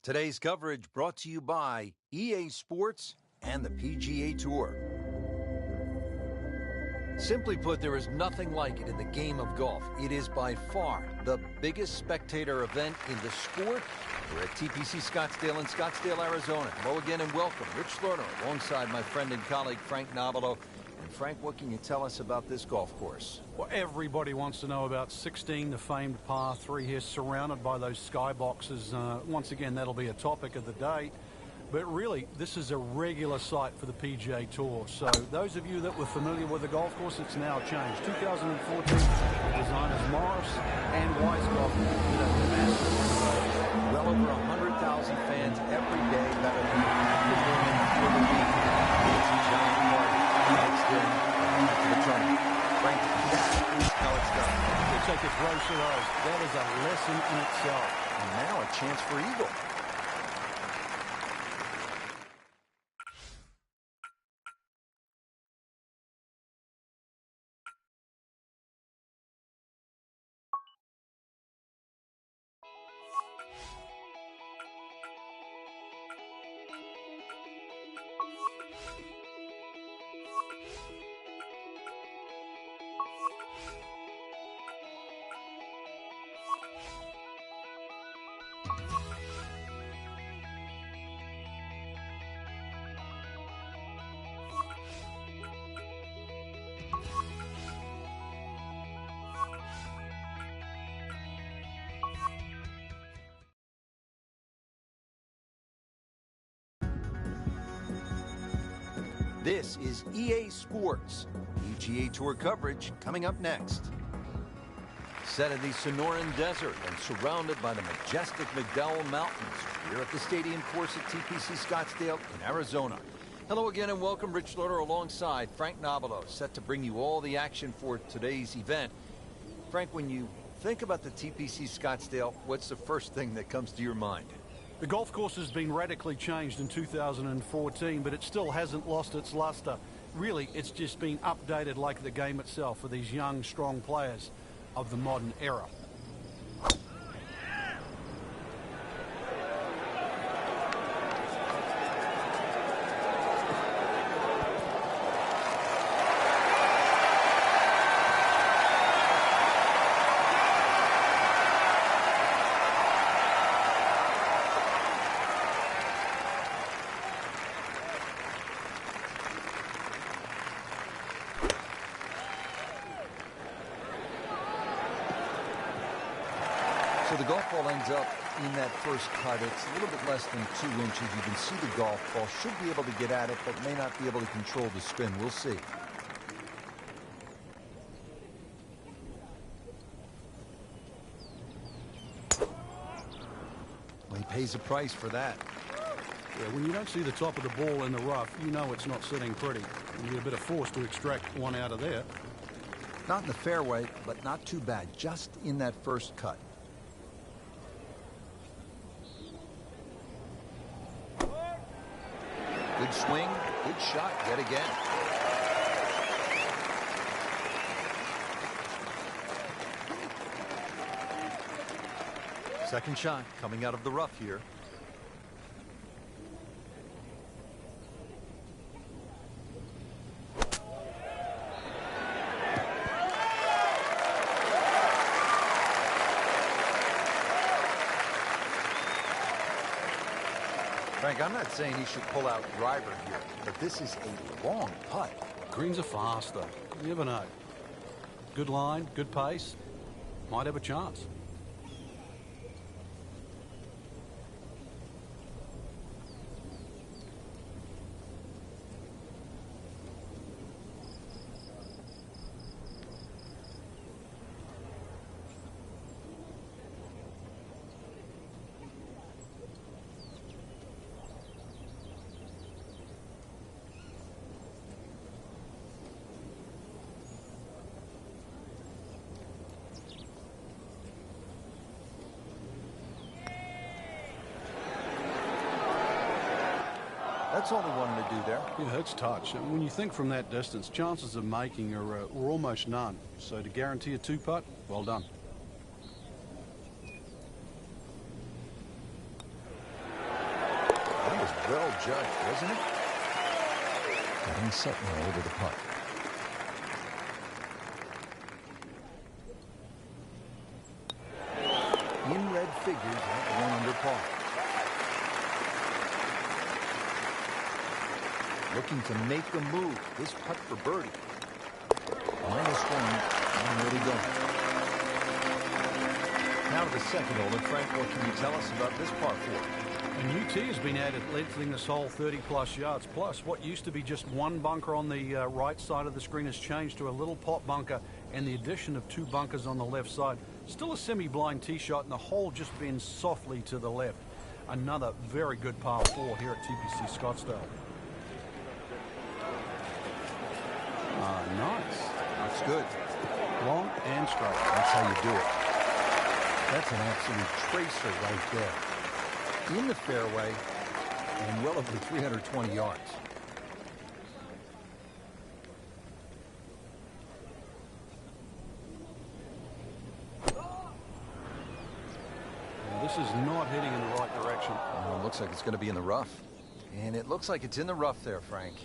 Today's coverage brought to you by EA Sports and the PGA Tour. Simply put, there is nothing like it in the game of golf. It is by far the biggest spectator event in the sport. We're at TPC Scottsdale in Scottsdale, Arizona. Hello again and welcome. Rich Lerner alongside my friend and colleague Frank Nobilo. And Frank, what can you tell us about this golf course? Well, everybody wants to know about 16, the famed par 3 here, surrounded by those skyboxes. Once again, that'll be a topic of the day. But really, this is a regular sight for the PGA Tour. So those of you that were familiar with the golf course, it's now changed. 2014, designers Morris and Weisskopf did a massive renovation. Well over 100,000 fans every day that are performing for the week. It's a giant party. Next in to the tournament. Frank, that is how it's done. We'll take a throw to those. That is a lesson in itself. And now a chance for eagle. This is EA Sports. PGA Tour coverage coming up next. Set in the Sonoran Desert and surrounded by the majestic McDowell Mountains, here at the stadium course at TPC Scottsdale in Arizona. Hello again and welcome. Rich Lerner alongside Frank Nobilo, set to bring you all the action for today's event. Frank, when you think about the TPC Scottsdale, what's the first thing that comes to your mind? The golf course has been radically changed in 2014, but it still hasn't lost its luster. Really, it's just been updated like the game itself for these young, strong players of the modern era. So the golf ball ends up in that first cut. It's a little bit less than 2 inches. You can see the golf ball. Should be able to get at it, but may not be able to control the spin. We'll see. Well, he pays a price for that. Yeah, when you don't see the top of the ball in the rough, you know it's not sitting pretty. You need a bit of force to extract one out of there. Not in the fairway, but not too bad. Just in that first cut. Good swing, good shot yet again. Second shot coming out of the rough here. Frank, I'm not saying he should pull out driver here, but this is a long putt. Greens are fast, though. You never know. Good line, good pace. Might have a chance. That's all he wanted to do there. Yeah, it's touch. And when you think from that distance, chances of making are almost none. So to guarantee a two-putt, well done. well judged, wasn't it? Getting set now over the putt. In red figures at 1 under par. Looking to make the move. This putt for birdie. -1 and really going. Now to the second hole. And Frank, what can you tell us about this par 4? And UT has been added, lengthening this hole 30-plus yards. Plus, what used to be just one bunker on the right side of the screen has changed to a little pot bunker and the addition of 2 bunkers on the left side. Still a semi-blind tee shot, and the hole just bends softly to the left. Another very good par 4 here at TPC Scottsdale. Nice. That's good. Long and straight. That's how you do it. That's an absolute tracer right there. In the fairway and well over 320 yards. Now, this is not heading in the right direction. It looks like it's going to be in the rough. And it looks like it's in the rough there, Frank.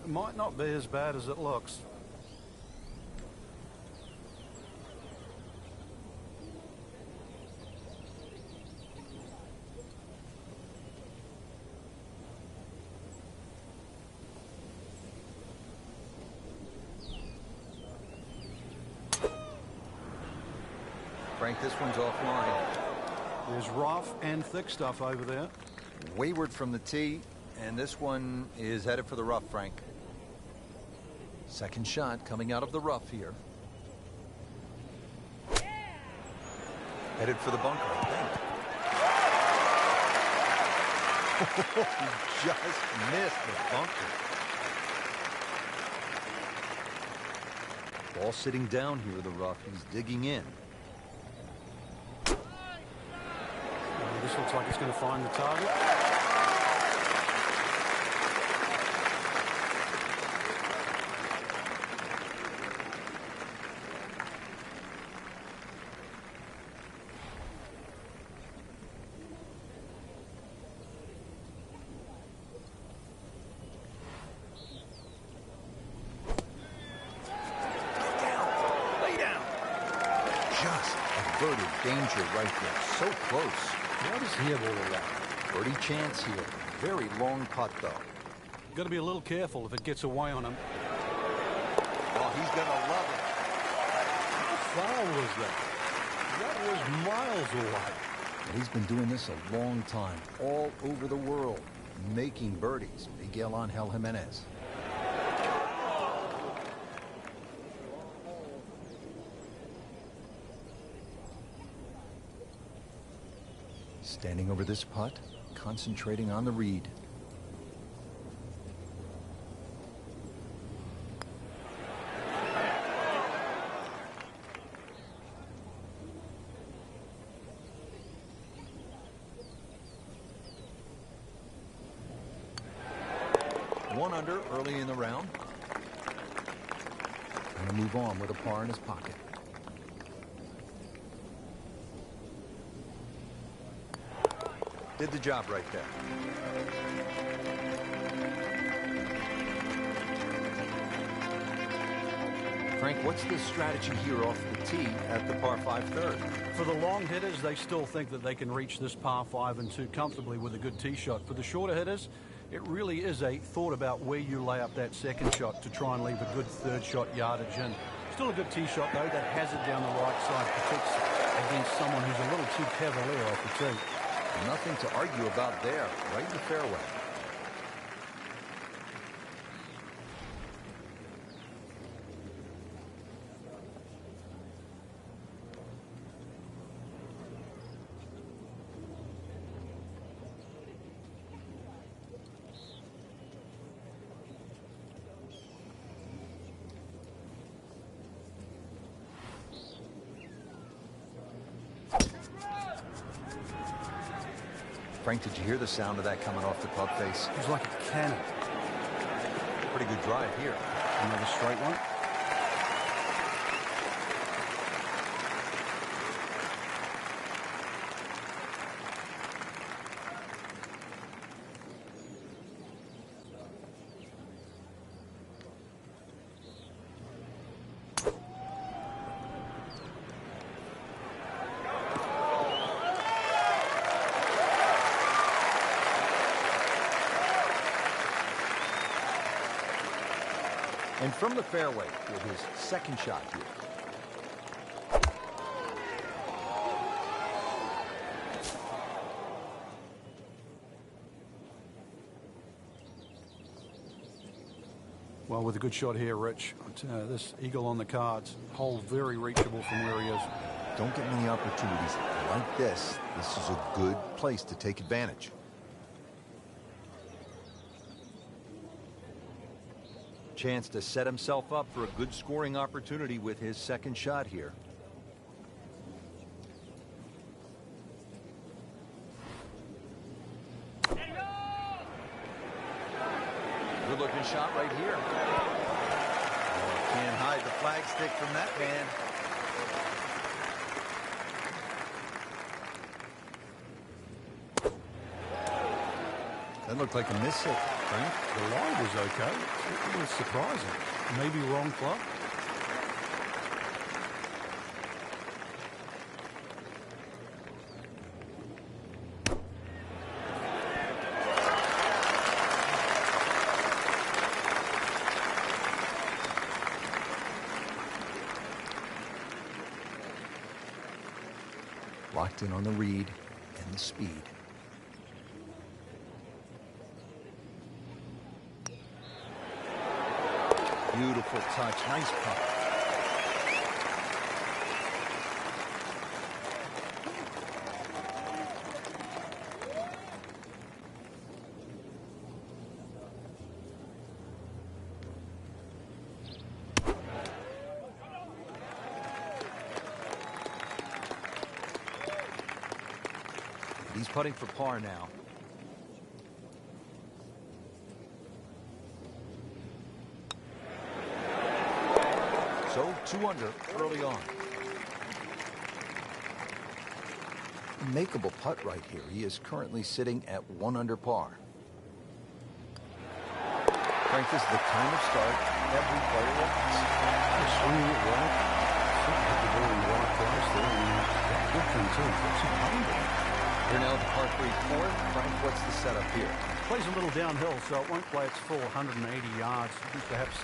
It might not be as bad as it looks. Frank, this one's offline. There's rough and thick stuff over there. Wayward from the tee, and this one is headed for the rough, Frank. Second shot coming out of the rough here. Headed for the bunker, I think. He just missed the bunker. Ball sitting down here in the rough. He's digging in. This looks like it's going to find the target. Averted danger right there. So close. What is he of all of that? Birdie chance here. Very long putt, though. Got to be a little careful if it gets away on him. Oh, he's going to love it. How far was that? That was miles away. And he's been doing this a long time. All over the world. Making birdies. Miguel Angel Jimenez. Standing over this putt, concentrating on the read. One under early in the round. Going to move on with a par in his pocket. Did the job right there. Frank, what's the strategy here off the tee at the par 5 third? For the long hitters, they still think that they can reach this par 5 and 2 comfortably with a good tee shot. For the shorter hitters, it really is a thought about where you lay up that second shot to try and leave a good third shot yardage in. Still a good tee shot, though. That has it down the right side, protects against someone who's a little too cavalier off the tee. Nothing to argue about there. Right in the fairway. Frank, did you hear the sound of that coming off the club face? It was like a cannon. Pretty good drive here. Another straight one. And from the fairway with his second shot here. Well, with a good shot here, Rich, this eagle on the cards, hole very reachable from where he is. Don't get many opportunities like this. This is a good place to take advantage. Chance to set himself up for a good scoring opportunity with his second shot here. Good looking shot right here. Oh, can't hide the flagstick from that man. That looked like a miss hit, Frank. The line was okay. It was surprising. Maybe wrong club. Locked in on the read and the speed. Beautiful touch. Nice putt. He's putting for par now. So 2 under early on. A makeable putt right here. He is currently sitting at 1 under par. Frank, this is the kind of start every player wants. He's swinging it well. Hit the ball in the right place there. And good thing too. That's a pain. Here now at the par 3 fourth. Frank, what's the setup here? Plays a little downhill, so it won't play its full 180 yards. Perhaps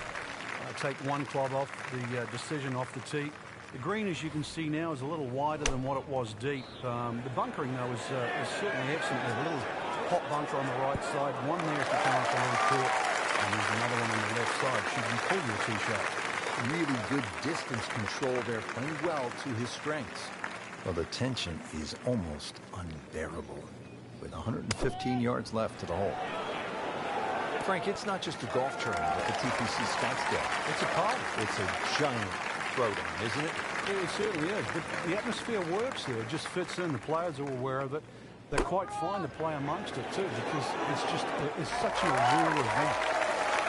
take one club off the decision off the tee. The green, as you can see now, is a little wider than what it was deep. The bunkering, though, is certainly excellent. There's a little hot bunker on the right side. One there if you come up along court, and there's another one on the left side. Should you pull your tee shot? Really good distance control there, playing well to his strengths. Well, the tension is almost unbearable with 115 yards left to the hole. Frank, it's not just a golf tournament at the TPC Scottsdale. It's a party. It's a giant throwdown, isn't it? It certainly is. But the atmosphere works here. It just fits in. The players are aware of it. They're quite fine to play amongst it, too, because it's such a real event.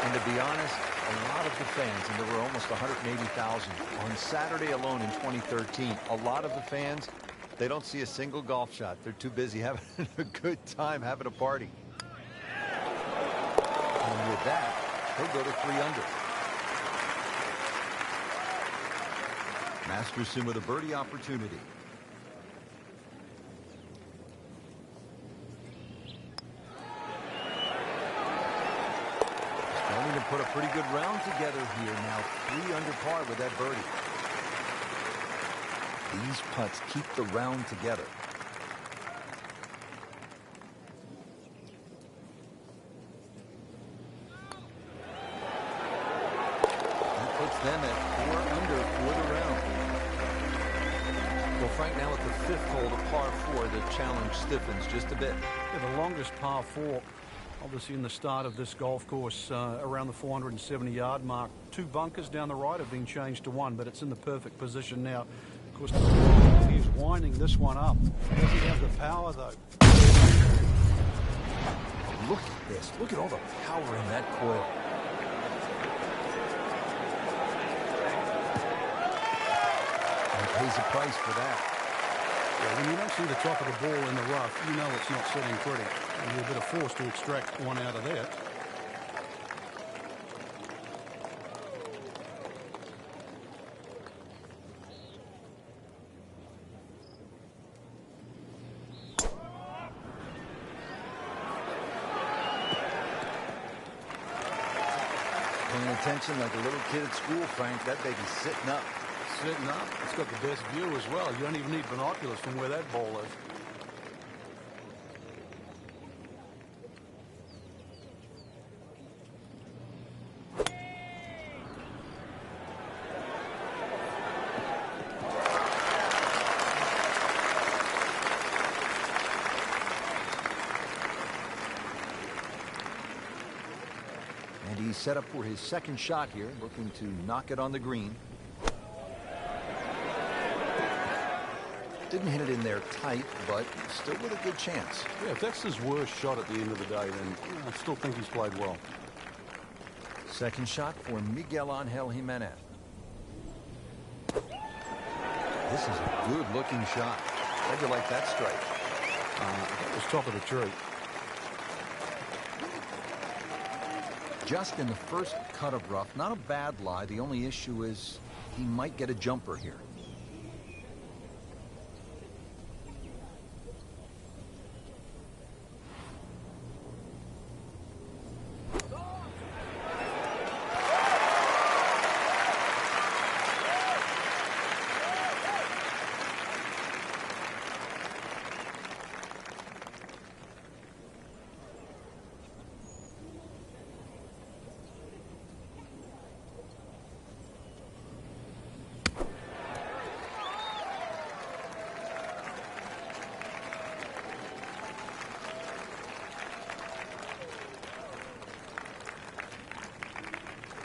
And to be honest, a lot of the fans, and there were almost 180,000 on Saturday alone in 2013, a lot of the fans, they don't see a single golf shot. They're too busy having a good time, having a party. And with that, he'll go to 3 under. Masterson with a birdie opportunity. Starting to put a pretty good round together here now. 3 under par with that birdie. These putts keep the round together. Them at 4 under for the round. Well, Frank, now at the 5th hole, the par 4, the challenge stiffens just a bit. Yeah, the longest par 4, obviously in the start of this golf course, around the 470-yard mark. 2 bunkers down the right have been changed to 1, but it's in the perfect position now. Of course, he's winding this one up. Does he have the power, though? Look at this. Look at all the power in that coil. Pays a price for that. Yeah, when you don't see the top of the ball in the rough, you know it's not sitting pretty. And you're a bit of force to extract one out of there. paying attention like a little kid at school, Frank. That baby's sitting up. Sitting up. It's got the best view as well. You don't even need binoculars from where that ball is. And he's set up for his second shot here, looking to knock it on the green. Didn't hit it in there tight, but still with a good chance. Yeah, if that's his worst shot at the end of the day, then I still think he's played well. Second shot for Miguel Angel Jimenez. This is a good-looking shot. How'd you like that strike? That was top of the tree. Just in the first cut of rough. Not a bad lie. The only issue is he might get a jumper here.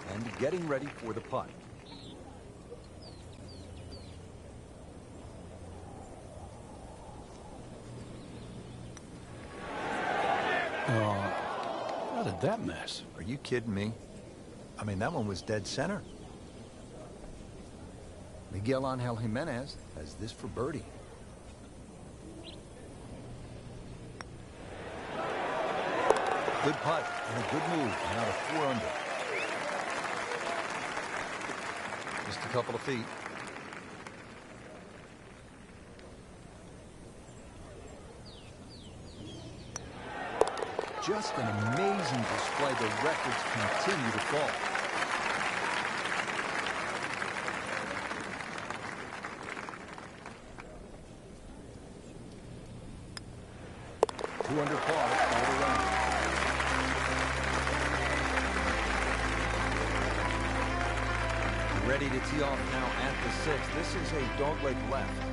And getting ready for the putt. How did that miss? Are you kidding me? I mean, that one was dead center. Miguel Angel Jimenez has this for birdie. Good putt and a good move. Now to 4 under. Just a couple of feet. Just an amazing display. The records continue to fall. Two under par all the way. Ready to tee off now at the 6th. This is a dogleg left.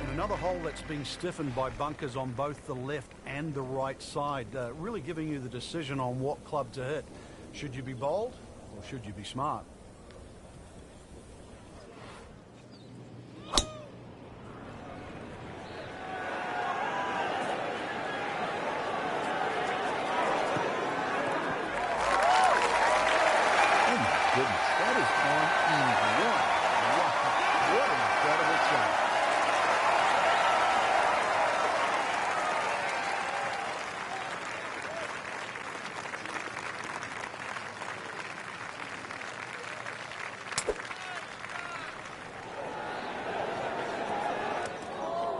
And another hole that's being stiffened by bunkers on both the left and the right side, really giving you the decision on what club to hit. Should you be bold or should you be smart? Goodness, that is on in one. Wow, what an incredible shot.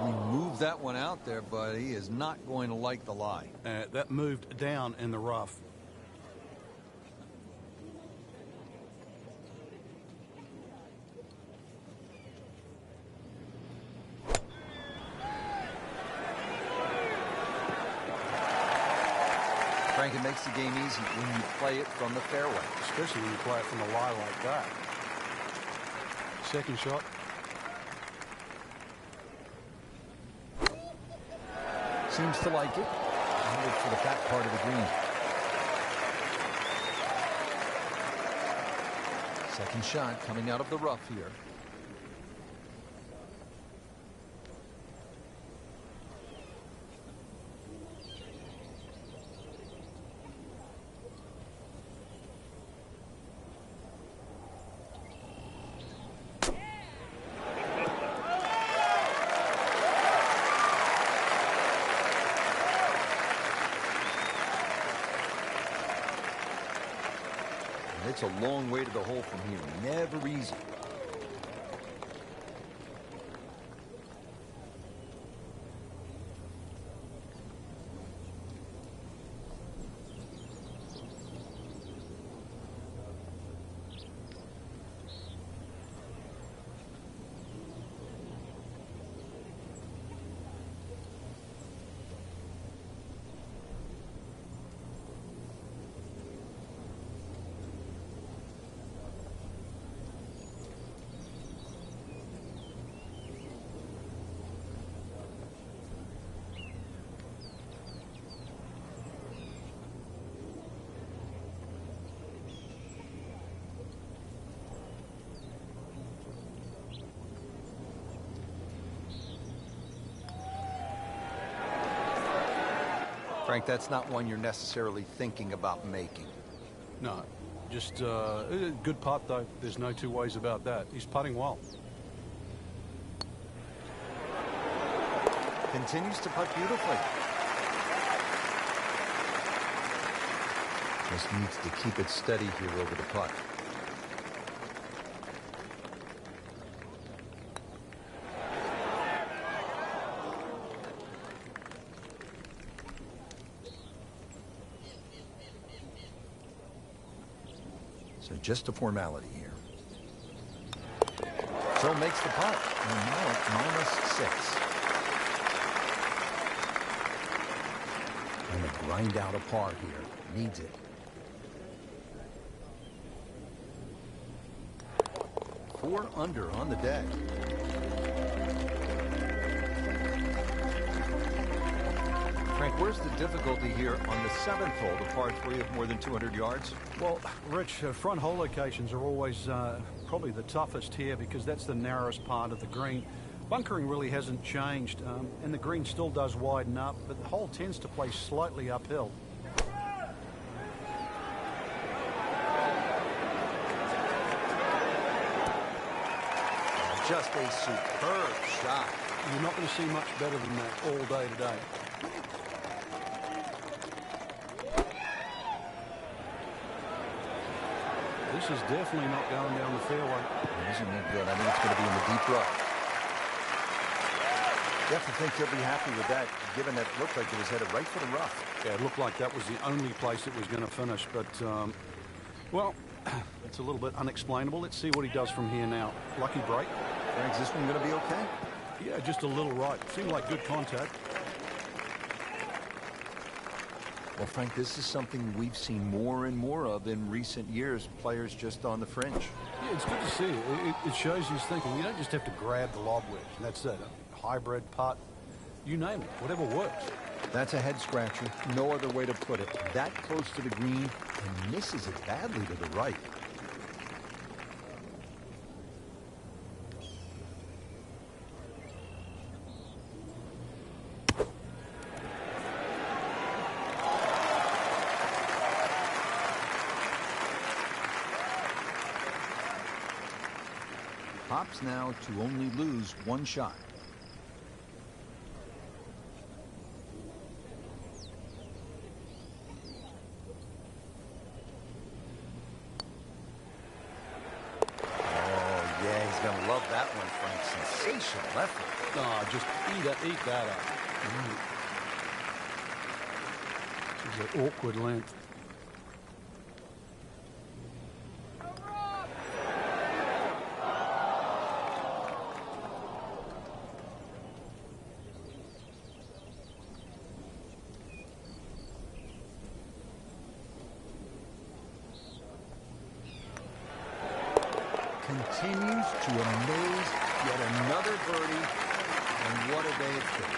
We moved that one out there, but he is not going to like the lie. That moved down in the rough. Frank, it makes the game easy when you play it from the fairway. Especially when you play it from a lie like that. Second shot. Seems to like it. Headed for the back part of the green. Second shot coming out of the rough here. It's a long way to the hole from here. Never easy. Frank, that's not one you're necessarily thinking about making. No, just a good putt, though. There's no two ways about that. He's putting well. Continues to putt beautifully. Just needs to keep it steady here over the putt. So just a formality here. So makes the putt. And now it's -6. And to grind out a par here. Needs it. Four under on the day. Frank, where's the difficulty here on the 7th hole, the par 3 of more than 200 yards? Well, Rich, front hole locations are always probably the toughest here because that's the narrowest part of the green. Bunkering really hasn't changed, and the green still does widen up, but the hole tends to play slightly uphill. Just a superb shot. You're not going to see much better than that all day today. This is definitely not going down the fairway. Isn't that good? I think it's going to be in the deep rough. You have to think he'll be happy with that, given that it looked like it was headed right for the rough. Yeah, it looked like that was the only place it was going to finish, but, well, it's a little bit unexplainable. Let's see what he does from here now. Lucky break. Frank, is this one going to be okay? Yeah, just a little right. Seemed like good contact. Well, Frank, this is something we've seen more and more of in recent years, players just on the fringe. Yeah, it's good to see. It shows he's thinking. You don't just have to grab the lob wedge. That's it. A hybrid putt. You name it. Whatever works. That's a head-scratcher. No other way to put it. That close to the green and misses it badly to the right. Pops now to only lose one shot. Oh, yeah, he's going to love that one, Frank. Sensational effort. Oh, just eat that up. It's an awkward length. Continues to amaze. Yet another birdie, and what a day it's been.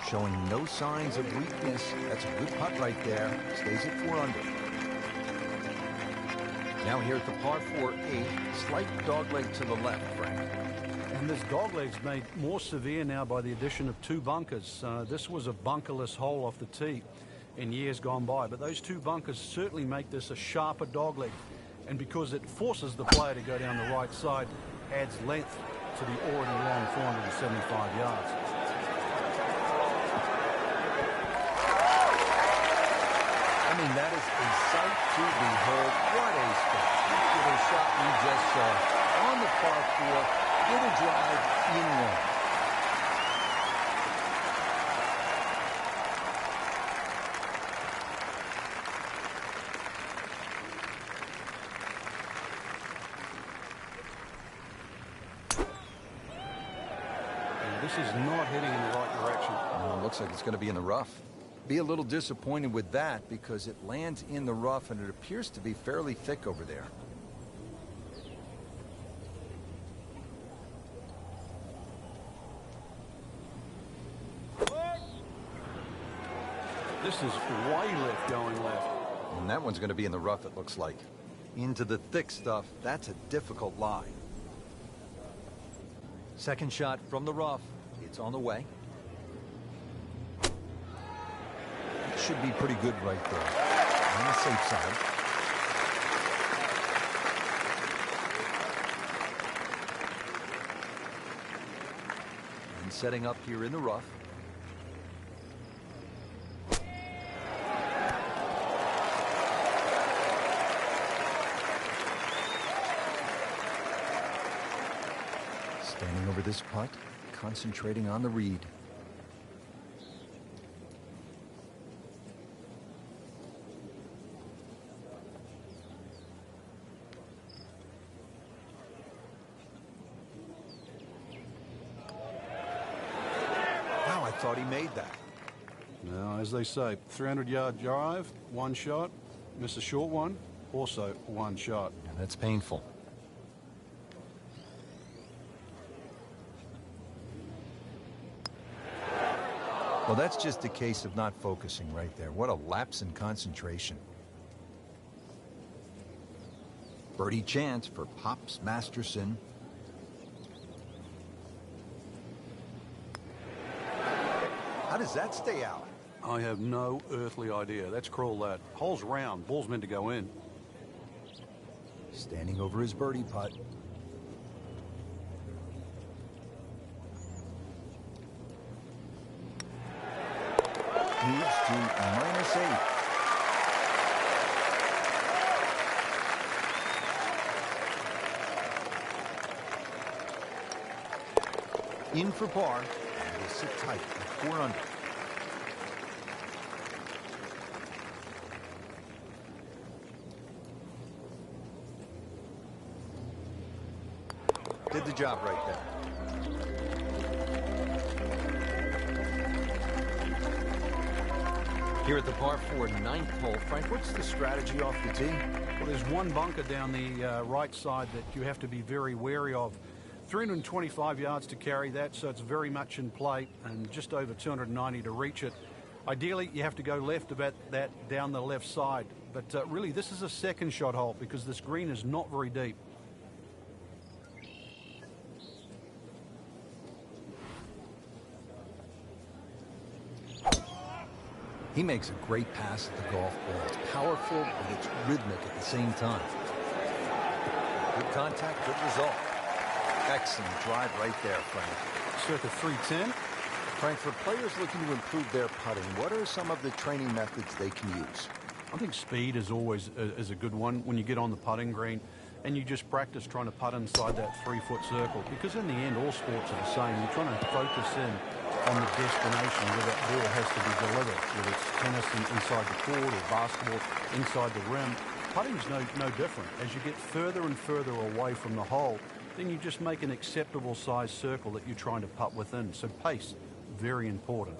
Showing no signs of weakness. That's a good putt right there. Stays at 4 under. Now here at the par 4-8, slight dogleg to the left, Frank. And this dogleg's made more severe now by the addition of 2 bunkers. This was a bunkerless hole off the tee in years gone by, but those 2 bunkers certainly make this a sharper dogleg. And because it forces the player to go down the right side, adds length to the already long 475 yards. I mean, that is a sight to behold. What a spectacular shot we just saw on the par 4. With a drive in one. And this is not heading in the right direction. Well, it looks like it's going to be in the rough. Be a little disappointed with that because it lands in the rough and it appears to be fairly thick over there. This is way left going left. And that one's going to be in the rough, it looks like. Into the thick stuff, that's a difficult lie. Second shot from the rough. It's on the way. It should be pretty good right there. On the safe side. And setting up here in the rough. Standing over this putt, concentrating on the read. Wow, I thought he made that. Now, as they say, 300-yard drive, one shot. Miss a short one, also one shot. And that's painful. Well, that's just a case of not focusing right there. What a lapse in concentration. Birdie chance for Pops Masterson. How does that stay out? I have no earthly idea. Let's crawl that. Hole's round. Ball's meant to go in. Standing over his birdie putt. Moves to -8. In for par, and will sit tight at 4 under. Did the job right there. Here at the par 4 ninth hole, Frank, what's the strategy off the tee? Well, there's one bunker down the right side that you have to be very wary of. 325 yards to carry that, so it's very much in play, and just over 290 to reach it. Ideally, you have to go left about that down the left side. But really, this is a second shot hole because this green is not very deep. He makes a great pass at the golf ball. It's powerful, but it's rhythmic at the same time. Good contact, good result. Excellent drive right there, Frank. Circa 310. Frank, for players looking to improve their putting, what are some of the training methods they can use? I think speed is always a good one when you get on the putting green and you just practice trying to putt inside that 3-foot circle, because in the end all sports are the same. You're trying to focus in on the destination where that ball has to be delivered, whether it's tennis inside the court or basketball inside the rim. Putting's no different. As you get further and further away from the hole, then you just make an acceptable size circle that you're trying to putt within. So pace, very important.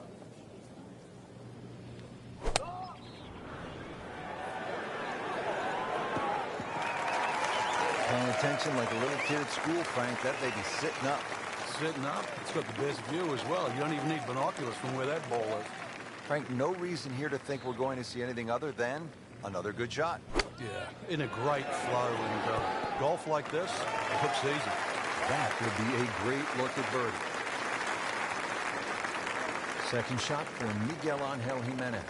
Paying attention like a little kid at school, Frank. That may be sitting up. Sitting up, it's got the best view as well. You don't even need binoculars from where that ball is. Frank, no reason here to think we're going to see anything other than another good shot. Yeah, in a great flow, and golf like this, the hook's easy. That would be a great look at birdie. Second shot for Miguel Angel Jimenez.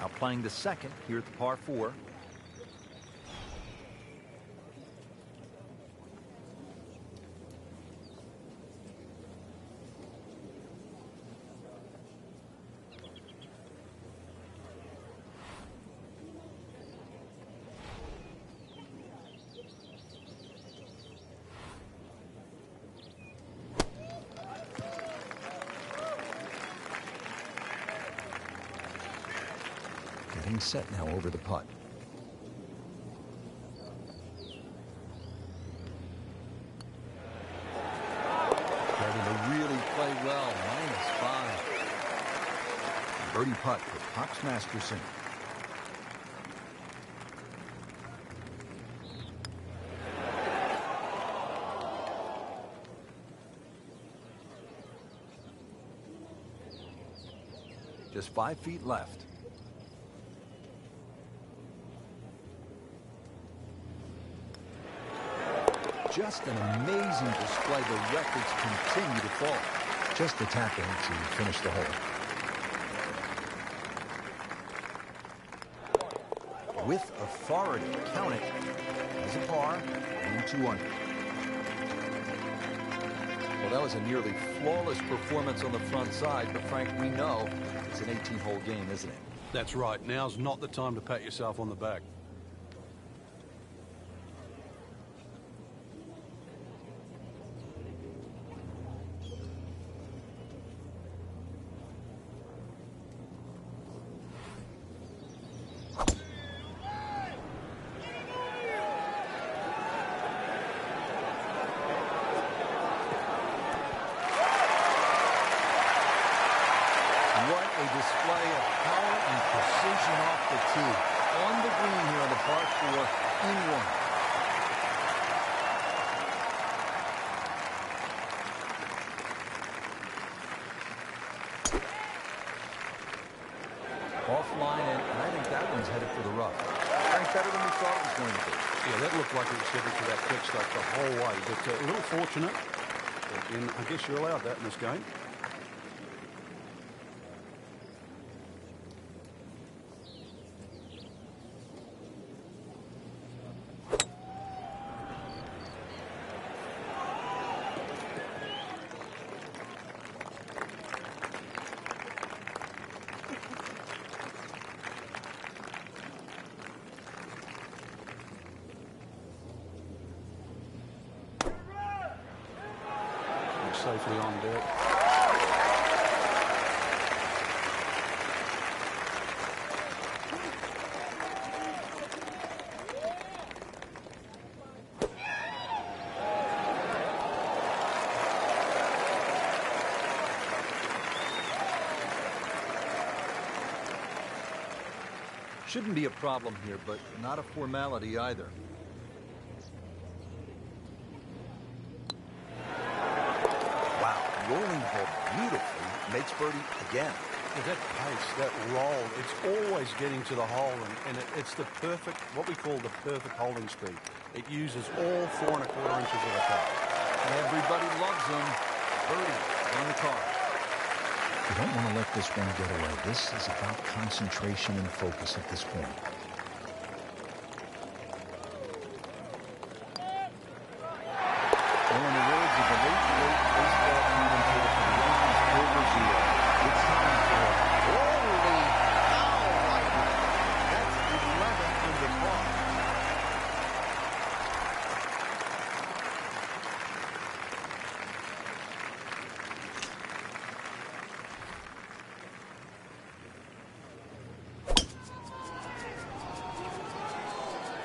Now playing the second here at the par 4. Getting set now over the putt. Starting to really play well. -5. Birdie putt for Pops Masterson. Just 5 feet left. Just an amazing display. The records continue to fall. Just the tap in to finish the hole. With authority, count it as a par and 2 under. Well, that was a nearly flawless performance on the front side, but Frank, we know it's an 18-hole game, isn't it? That's right. Now's not the time to pat yourself on the back. Display of power and precision off the tee. On the green here on the par 4 in 1. Offline, and I think that one's headed for the rough. Frank, better than we thought it was going to be. Yeah, that looked like it was headed for that quick start the whole way. But a little fortunate. And I guess you're allowed that in this game. Safely on deck. Shouldn't be a problem here, but not a formality either. Rolling ball beautifully, makes birdie again. Yeah, that pace, that roll, it's always getting to the hole, and it's the perfect, what we call the perfect holding speed. It uses all 4 1/4 inches of the putt. Everybody loves him. Birdie on the card. You don't want to let this one get away. This is about concentration and focus at this point. Well, in the words of the late baseball commentator for the Yankees, Bill Rizzuto, it's time for holy cow right now. That's 11 under par.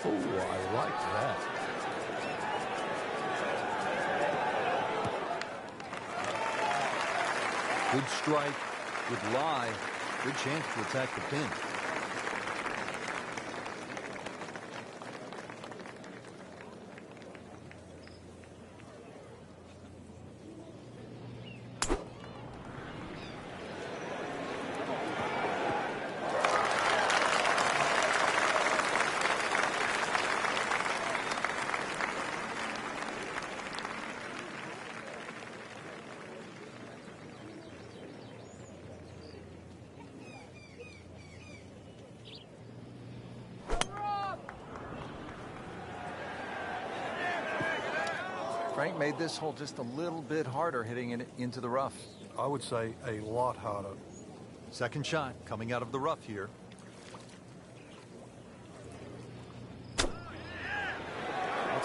Oh, I like that. Good strike, good lie, good chance to attack the pin. Frank made this hole just a little bit harder hitting it into the rough. I would say a lot harder. Second shot coming out of the rough here. That's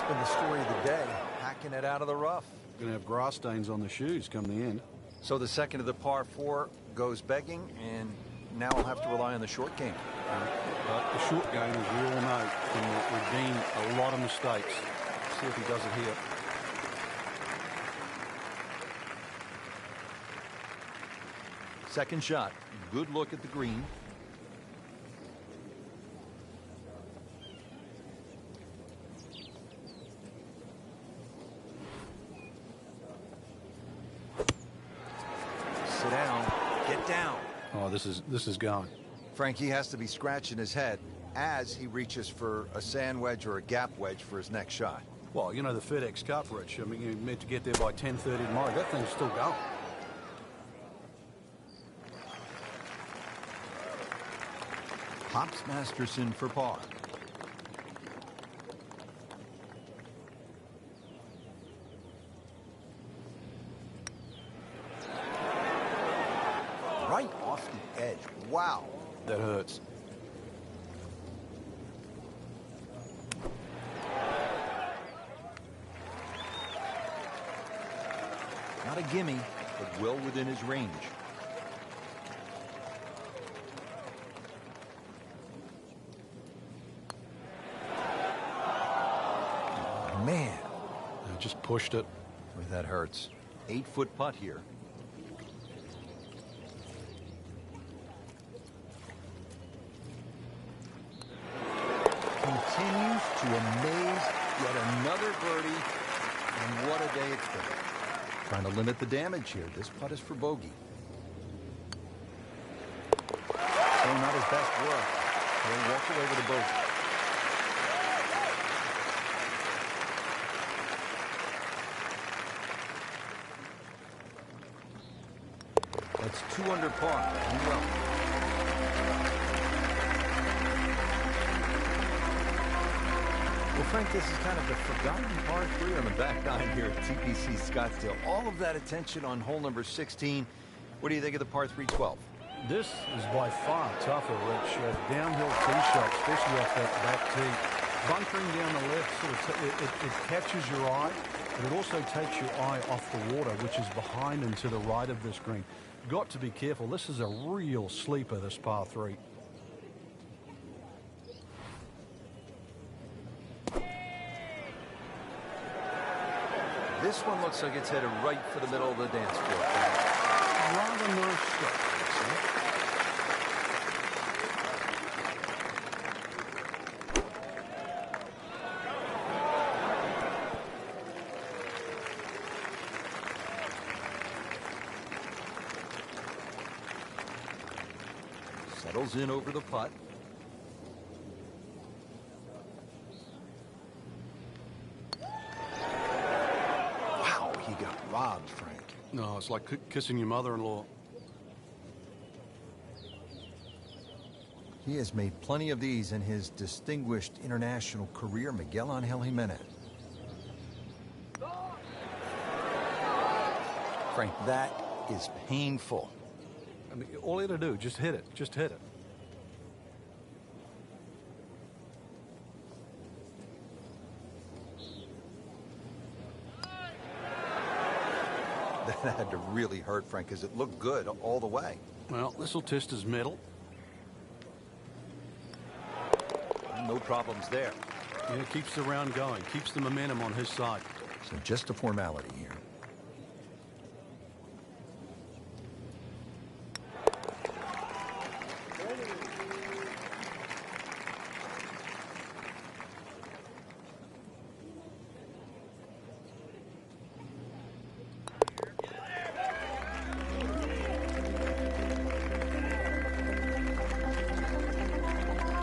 been the story of the day, hacking it out of the rough. Going to have grass stains on the shoes come the end. So the second of the par 4 goes begging, and now we'll have to rely on the short game. The short game, as we all know, can redeem a lot of mistakes. See if he does it here. Second shot, good look at the green. Sit down, get down. Oh, this is going. Frankie has to be scratching his head as he reaches for a sand wedge or a gap wedge for his next shot. Well, you know the FedEx Cup, Rich. I mean, you're meant to get there by 10:30 tomorrow. That thing's still going. Hops Masterson for par. Right off the edge. Wow. That hurts. Not a gimme, but well within his range. Man. I just pushed it. Boy, that hurts. 8-foot putt here. Continues to amaze. Yet another birdie. And what a day it's been. Trying to limit the damage here. This putt is for bogey. So not his best work. He'll walk away with a bogey. That's 2 under par. And well. Well, Frank, this is kind of the forgotten par 3 on the back nine here at TPC Scottsdale. All of that attention on hole number 16. What do you think of the par 3 12? This is by far tougher, Rich. Downhill tee shot, especially off that back tee. Bunkering down the left, sort of it catches your eye, but it also takes your eye off the water, which is behind and to the right of this green. Got to be careful. This is a real sleeper, this par 3. This one looks like it's headed right for the middle of the dance floor. Rather nice shot. Settles in over the putt. Wow, he got robbed, Frank. No, it's like kissing your mother-in-law. He has made plenty of these in his distinguished international career. Miguel Angel Jimenez. Frank, that is painful. I mean, all you got to do, just hit it. Just hit it. That had to really hurt, Frank, because it looked good all the way. Well, this will test his mettle. No problems there. Yeah, keeps the round going, keeps the momentum on his side. So just a formality here.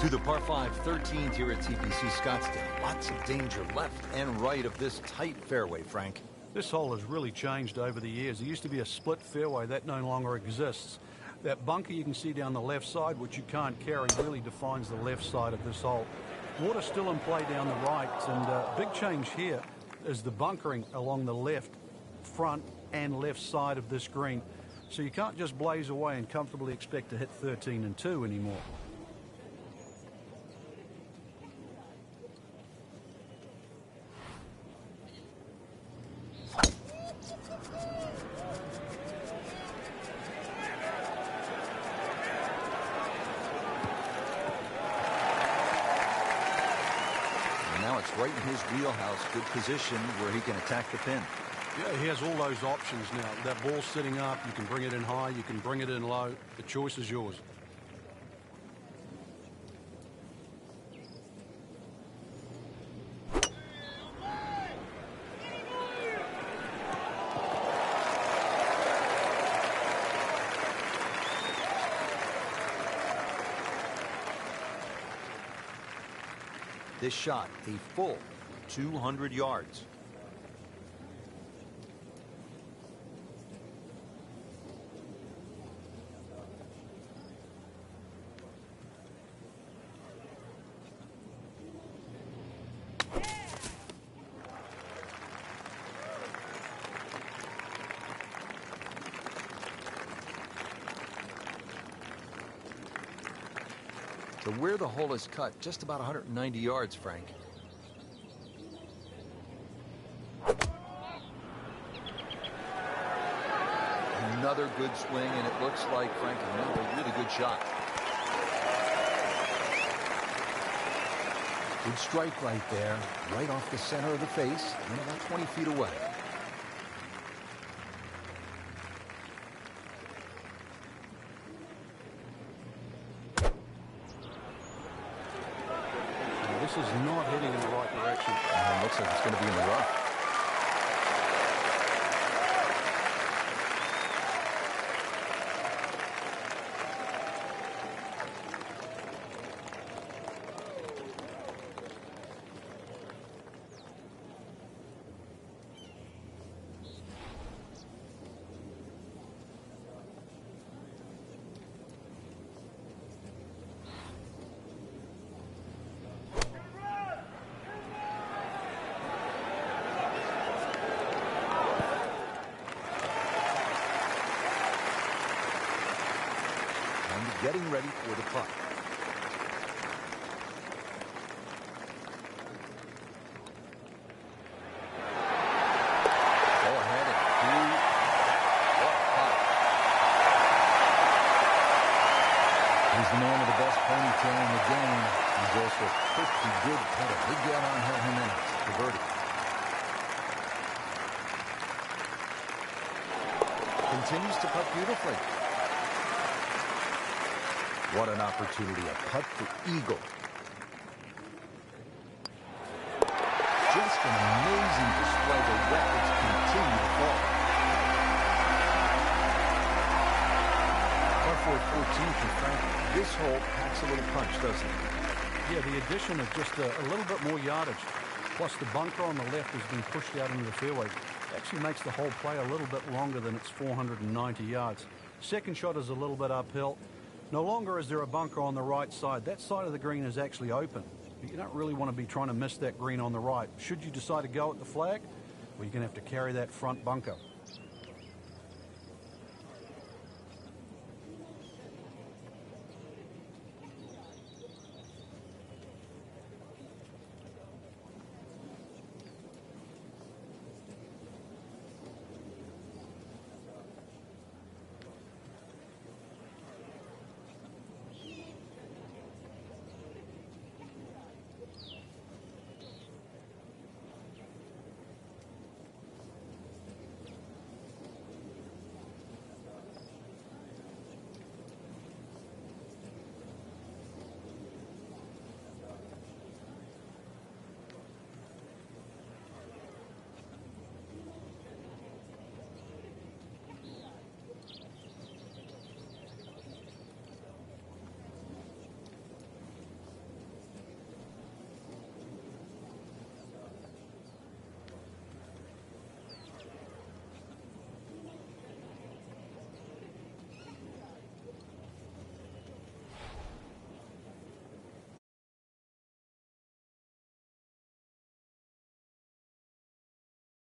To the par 5 13th here at TPC Scottsdale. Lots of danger left and right of this tight fairway, Frank. This hole has really changed over the years. There used to be a split fairway. That no longer exists. That bunker you can see down the left side, which you can't carry, really defines the left side of this hole. Water still in play down the right, and big change here is the bunkering along the left, front, and left side of this green. So you can't just blaze away and comfortably expect to hit 13 and 2 anymore. Right in his wheelhouse, good position where he can attack the pin. Yeah, he has all those options now. That ball's sitting up, you can bring it in high, you can bring it in low. The choice is yours. This shot, a full 200 yards. To where the hole is cut, just about 190 yards, Frank. Another good swing, and it looks like, Frank, another really good shot. Good strike right there, right off the center of the face, and about 20 feet away. This is not heading in the right direction. It looks like it's going to be in the rough. Getting ready for the putt. Go ahead and do what a putt. He's the man with the best ponytail in the game. He's also a pretty good putter. Big get on Jimenez, the birdie. Continues to putt beautifully. What an opportunity, a putt for eagle. Just an amazing display. The records continue to fall. Par 4 14th, and Frank, this hole packs a little punch, doesn't it? Yeah, the addition of just a little bit more yardage, plus the bunker on the left has been pushed out into the fairway. Actually makes the hole play a little bit longer than its 490 yards. Second shot is a little bit uphill. No longer is there a bunker on the right side. That side of the green is actually open. But you don't really want to be trying to miss that green on the right. Should you decide to go at the flag, well, you're going to have to carry that front bunker.